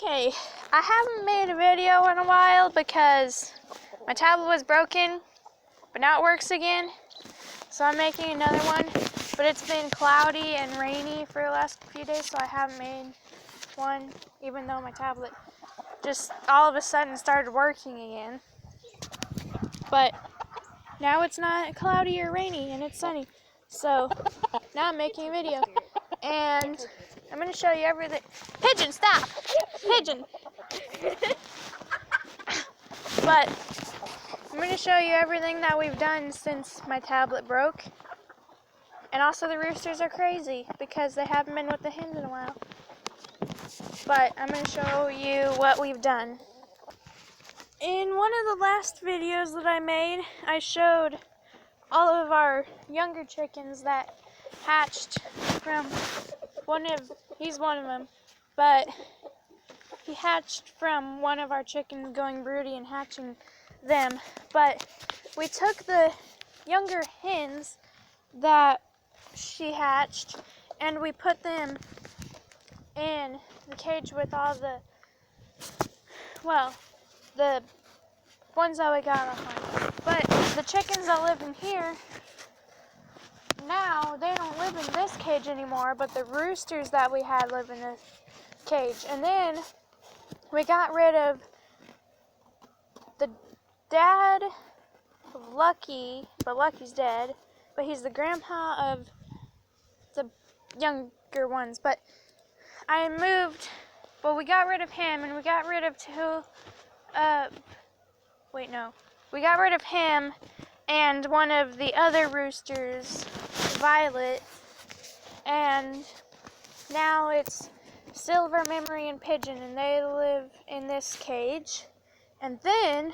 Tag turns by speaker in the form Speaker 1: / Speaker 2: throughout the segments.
Speaker 1: Okay, I haven't made a video in a while because my tablet was broken, but now it works again. So I'm making another one, but it's been cloudy and rainy for the last few days, so I haven't made one, even though my tablet just all of a sudden started working again. But now it's not cloudy or rainy and it's sunny. So now I'm making a video. And I'm going to show you everything. Pigeon, stop! Pigeon! But I'm going to show you everything that we've done since my tablet broke. And also the roosters are crazy because they haven't been with the hens in a while. But I'm going to show you what we've done. In one of the last videos that I made, I showed all of our younger chickens that hatched from he's one of them, but he hatched from one of our chickens going broody and hatching them. But we took the younger hens that she hatched and we put them in the cage with all the ones that we got off on. But the chickens that live in here, now they don't live in this cage anymore, but the roosters that we had live in this cage. And then we got rid of the dad of Lucky, but Lucky's dead, but he's the grandpa of the younger ones. But we got rid of him, and we got rid of we got rid of him and one of the other roosters, Violet, and now it's Silver, Memory, and Pigeon, and they live in this cage. And then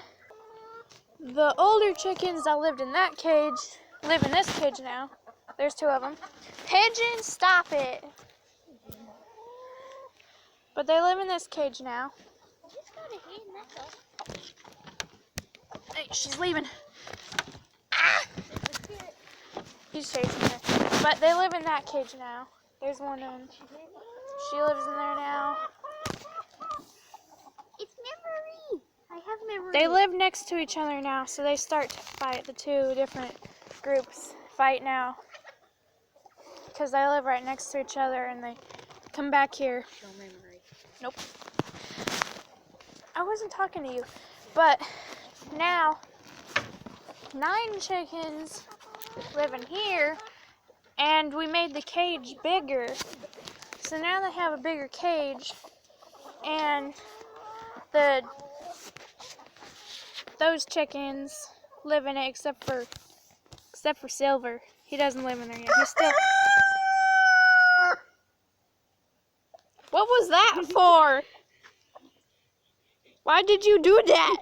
Speaker 1: the older chickens that lived in that cage live in this cage now. There's two of them. Pigeon, stop it! But they live in this cage now. Hey, she's leaving. Ah! He's chasing her. But they live in that cage now. There's one of them. She lives in there now.
Speaker 2: It's Memory. I have Memory.
Speaker 1: They live next to each other now, so they start to fight. The two different groups fight now. Because they live right next to each other and they come back here.
Speaker 2: Show Memory.
Speaker 1: Nope. I wasn't talking to you. But now 9 chickens live in here, and we made the cage bigger. So now they have a bigger cage, and those chickens live in it except for Silver. He doesn't live in there yet. He's still. What was that for? Why did you do that?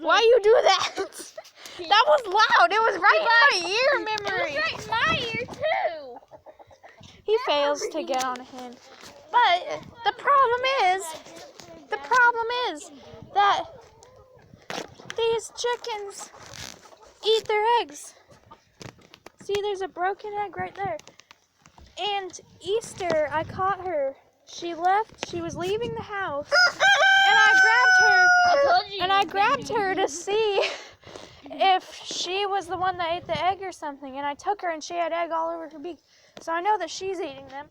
Speaker 1: Why you do that? That was loud. It was right in my ear, Memory.
Speaker 2: It was right in my ear too.
Speaker 1: He fails to get on a hen. But the problem is that these chickens eat their eggs. See, there's a broken egg right there. And Easter, I caught her. She left. She was leaving the house. And I grabbed her to see if she was the one that ate the egg or something. And I took her and she had egg all over her beak. So I know that she's eating them.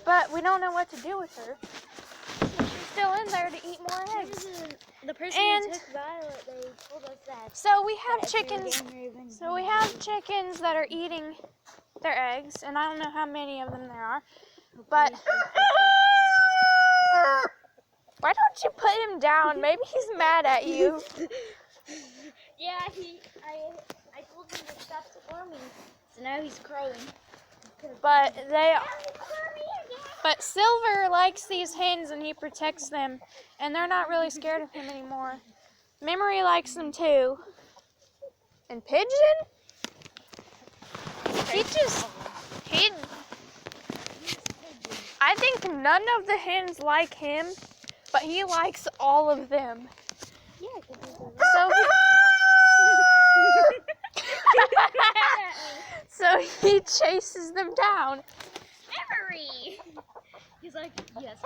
Speaker 1: But we don't know what to do with her. She's still in there to eat more eggs.
Speaker 2: The person who took Violet, they told us that.
Speaker 1: So we have chickens. So we have chickens that are eating their eggs. And I don't know how many of them there are. But why don't you put him down? Maybe he's mad at you.
Speaker 2: Yeah, I told him to stop squirming. So now he's crowing.
Speaker 1: But Silver likes these hens and he protects them, and they're not really scared of him anymore. Memory likes them too. And Pigeon? I think none of the hens like him, but he likes all of them.
Speaker 2: Yeah,
Speaker 1: So he chases them down.
Speaker 2: Memory. He's like, yes.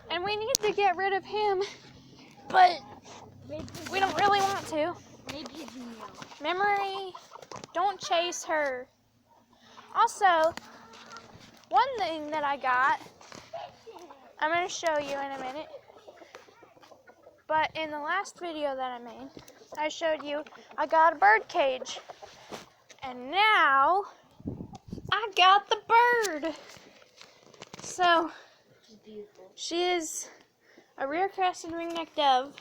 Speaker 1: And we need to get rid of him, but we don't really want to.
Speaker 2: Maybe Junior.
Speaker 1: Memory, don't chase her. Also, one thing that I got, I'm going to show you in a minute. But in the last video that I made, I showed you I got a bird cage. And now I got the bird. So
Speaker 2: She's beautiful.
Speaker 1: she is a rear-crested ring-necked dove.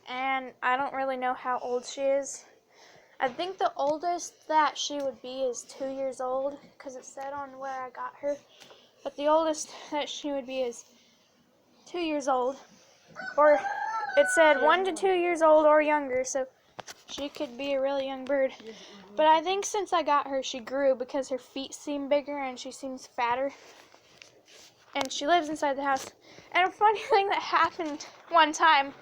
Speaker 1: And I don't really know how old she is. I think the oldest that she would be is 2 years old, because it said on where I got her. But the oldest that she would be is 2 years old. Or it said 1 to 2 years old or younger, so she could be a really young bird. But I think since I got her, she grew because her feet seem bigger and she seems fatter. And she lives inside the house. And a funny thing that happened one time,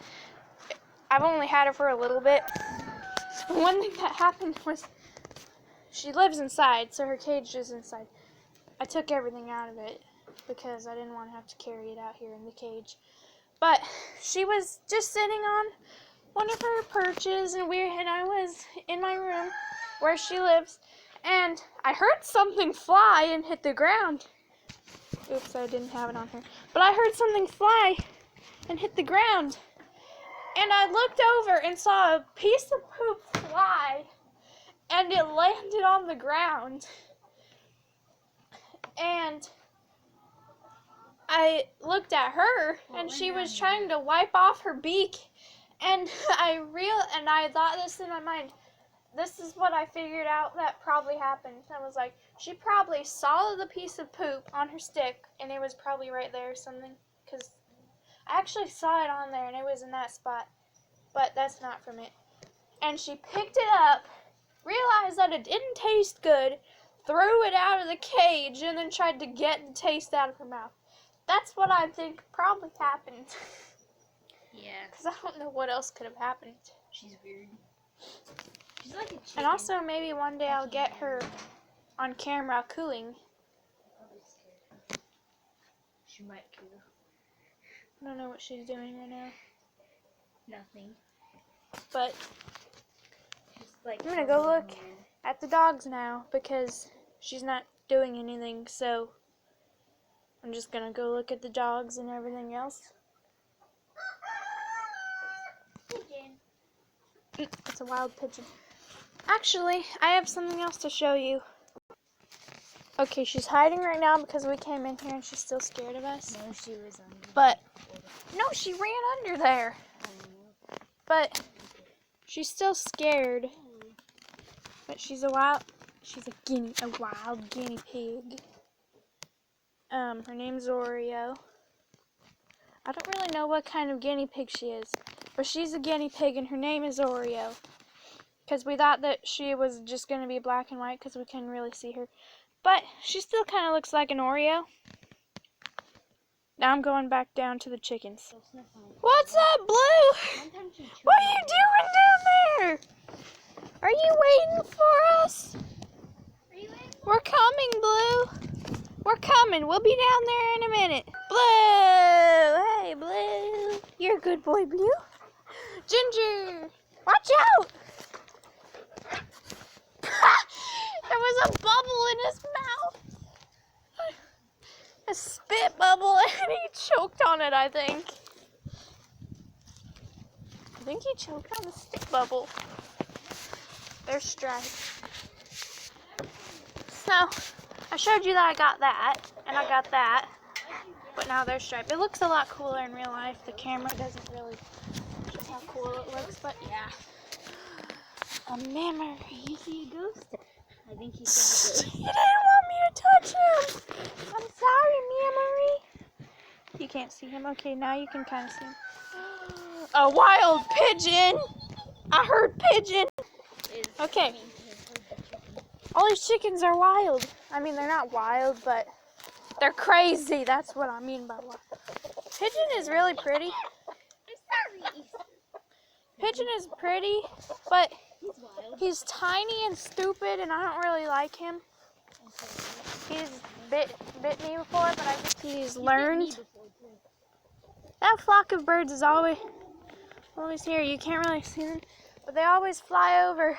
Speaker 1: I've only had her for a little bit. One thing that happened was she lives inside, so her cage is inside. I took everything out of it because I didn't want to have to carry it out here in the cage. But she was just sitting on one of her perches, and I was in my room where she lives, and I heard something fly and hit the ground. Oops, I didn't have it on her. But I heard something fly and hit the ground. And I looked over and saw a piece of poop fly, and it landed on the ground. And I looked at her, and she was trying to wipe off her beak. And I thought this in my mind. This is what I figured out that probably happened. I was like, she probably saw the piece of poop on her stick, and it was probably right there or something. Because I actually saw it on there, and it was in that spot. But that's not from it. And she picked it up, realized that it didn't taste good, threw it out of the cage, and then tried to get the taste out of her mouth. That's what I think probably happened.
Speaker 2: Yeah.
Speaker 1: Because I don't know what else could have happened.
Speaker 2: She's weird. She's like a chicken.
Speaker 1: And also, maybe one day I'll get her on camera cooing.
Speaker 2: I'll be scared. She might coo.
Speaker 1: I don't know what she's doing right now.
Speaker 2: Nothing.
Speaker 1: But
Speaker 2: She's like
Speaker 1: I'm going to go look at the dogs now because she's not doing anything. So I'm just going to go look at the dogs and everything else.
Speaker 2: Pigeon.
Speaker 1: It's a wild pigeon. Actually, I have something else to show you. Okay, she's hiding right now because we came in here and she's still scared of us.
Speaker 2: No, she was under.
Speaker 1: But, no, she ran under there. But she's still scared. But she's a wild guinea pig. Her name's Oreo. I don't really know what kind of guinea pig she is, but she's a guinea pig and her name is Oreo. Because we thought that she was just going to be black and white because we couldn't really see her. But she still kind of looks like an Oreo. Now I'm going back down to the chickens. What's up, Blue? What are you doing down there? Are you waiting for us? We're coming, Blue. We're coming. We'll be down there in a minute. Blue! Hey, Blue. You're a good boy, Blue. Ginger! Watch out! There was a bubble in his mouth. A spit bubble, and he choked on it, I think. I think he choked on the spit bubble. There's Stripe. So, I showed you that I got that, and I got that, but now there's Stripe. It looks a lot cooler in real life. The camera doesn't really show how cool it looks, but yeah. A memory.
Speaker 2: You see a ghost? I think he saw a ghost.
Speaker 1: He didn't want me to touch him. I'm sorry, memory. You can't see him. Okay, now you can kind of see him. A wild pigeon. I heard pigeon. Okay. All these chickens are wild. I mean, they're not wild, but they're crazy. That's what I mean by wild. Pigeon is really pretty.
Speaker 2: I'm sorry.
Speaker 1: Pigeon is pretty, but
Speaker 2: He's wild.
Speaker 1: he's tiny and stupid, and I don't really like him. He's bit me before, but I think he's
Speaker 2: He's bit me
Speaker 1: learned.
Speaker 2: before, too.
Speaker 1: That flock of birds is always here. You can't really see them, but they always fly over.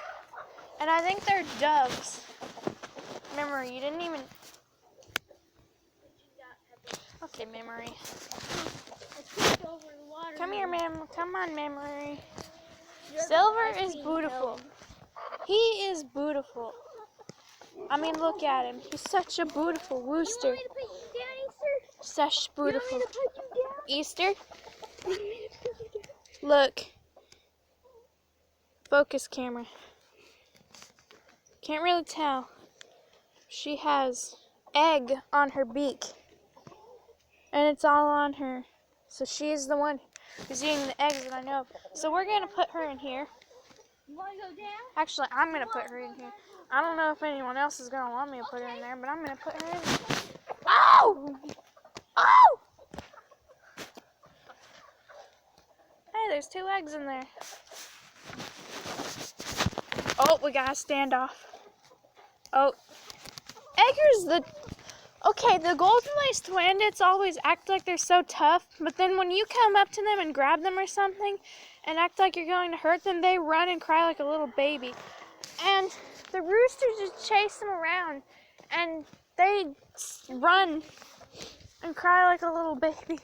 Speaker 1: And I think they're doves. Memory, you didn't even... Okay, Memory.
Speaker 2: Let's put it over the water.
Speaker 1: Come here, Come on, Memory.
Speaker 2: You're
Speaker 1: Silver
Speaker 2: the
Speaker 1: is
Speaker 2: queen,
Speaker 1: beautiful.
Speaker 2: so-
Speaker 1: He is beautiful. I mean, look at him. He's such a beautiful
Speaker 2: You
Speaker 1: rooster.
Speaker 2: want me to put you down, Easter?
Speaker 1: Such beautiful.
Speaker 2: You want me to put you down?
Speaker 1: Easter,
Speaker 2: You want me to put you down?
Speaker 1: look. Focus camera. Can't really tell. She has egg on her beak. And it's all on her. So she is the one who's eating the eggs that I know of. So we're going to put her in here.
Speaker 2: You want to go down?
Speaker 1: Actually, I'm going to put her in here. I don't know if anyone else is going to want me to put her in there, but I'm going to put her in there. Oh! Oh! Hey, there's 2 eggs in there. Oh, we got a standoff. Oh. Egger's the... Okay, the golden laced bandits always act like they're so tough, but then when you come up to them and grab them or something and act like you're going to hurt them, they run and cry like a little baby. And the roosters just chase them around, and they run and cry like a little baby.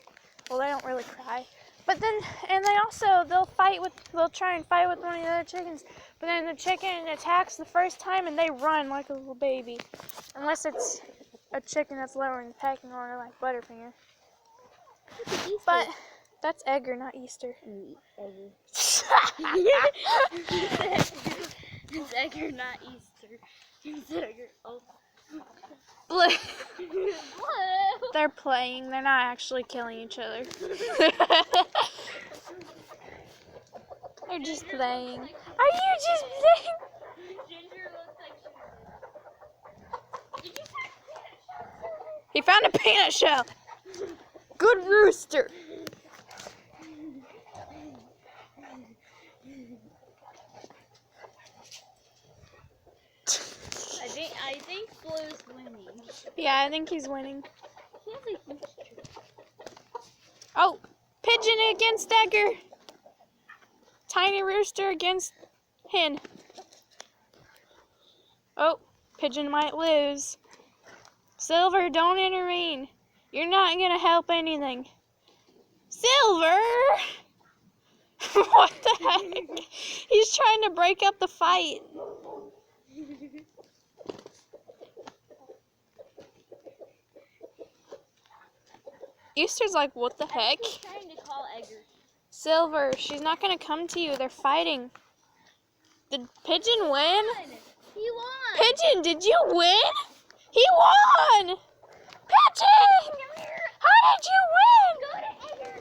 Speaker 1: Well, they don't really cry. But then, and they also, they'll try and fight with one of the other chickens, but then the chicken attacks the first time and they run like a little baby. Unless it's a chicken that's lower in the pecking order like Butterfinger. But that's Edgar, not Easter.
Speaker 2: It's Edgar, not Easter. It's Edgar. Oh.
Speaker 1: They're playing. They're not actually killing each other. They're just playing. Are you just playing?
Speaker 2: Ginger looks like she... Did you say
Speaker 1: He found a peanut shell. Good rooster.
Speaker 2: I think Blue's winning.
Speaker 1: Yeah, I think he's winning.
Speaker 2: He has a huge tree.
Speaker 1: Oh, pigeon against Edgar. Tiny rooster against hen. Oh, pigeon might lose. Silver, don't intervene. You're not gonna help anything. Silver! What the heck? He's trying to break up the fight. Easter's like, what the heck?
Speaker 2: He's trying to call Edgar.
Speaker 1: Silver, she's not gonna come to you. They're fighting. Did Pigeon win?
Speaker 2: He won.
Speaker 1: Pigeon, did you win? He won! Pigeon!
Speaker 2: Come here.
Speaker 1: How did you win?
Speaker 2: Go to Edgar.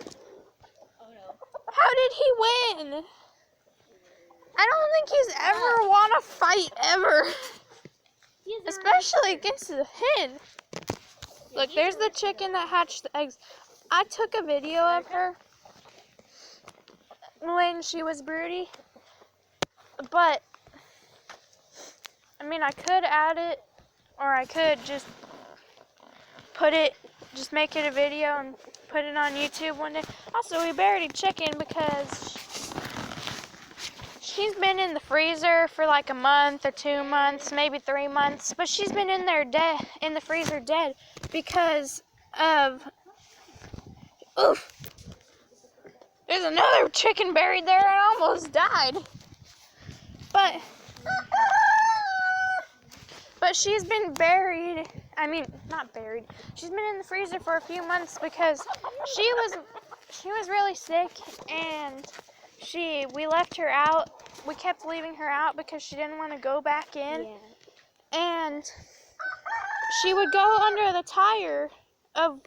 Speaker 2: Oh no.
Speaker 1: How did he win? I don't think he's ever won a fight ever.
Speaker 2: He has a
Speaker 1: Especially against the hen. Look, there's the chicken that hatched the eggs. I took a video of her when she was broody. But, I mean, I could add it, or I could just just make it a video and put it on YouTube one day. Also, we buried a chicken because she's been in the freezer for like a month or 2 months, maybe 3 months, but she's been in there in the freezer dead because of, oof, there's another chicken buried there and almost died. But she's been buried, not buried, she's been in the freezer for a few months because she was really sick and we left her out. We kept leaving her out because she didn't want to go back in.
Speaker 2: Yeah.
Speaker 1: And she would go under the tire of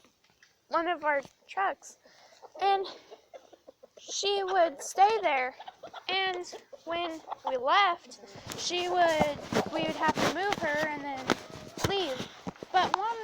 Speaker 1: one of our trucks. And she would stay there. And when we left, we would have to move her and then leave. But one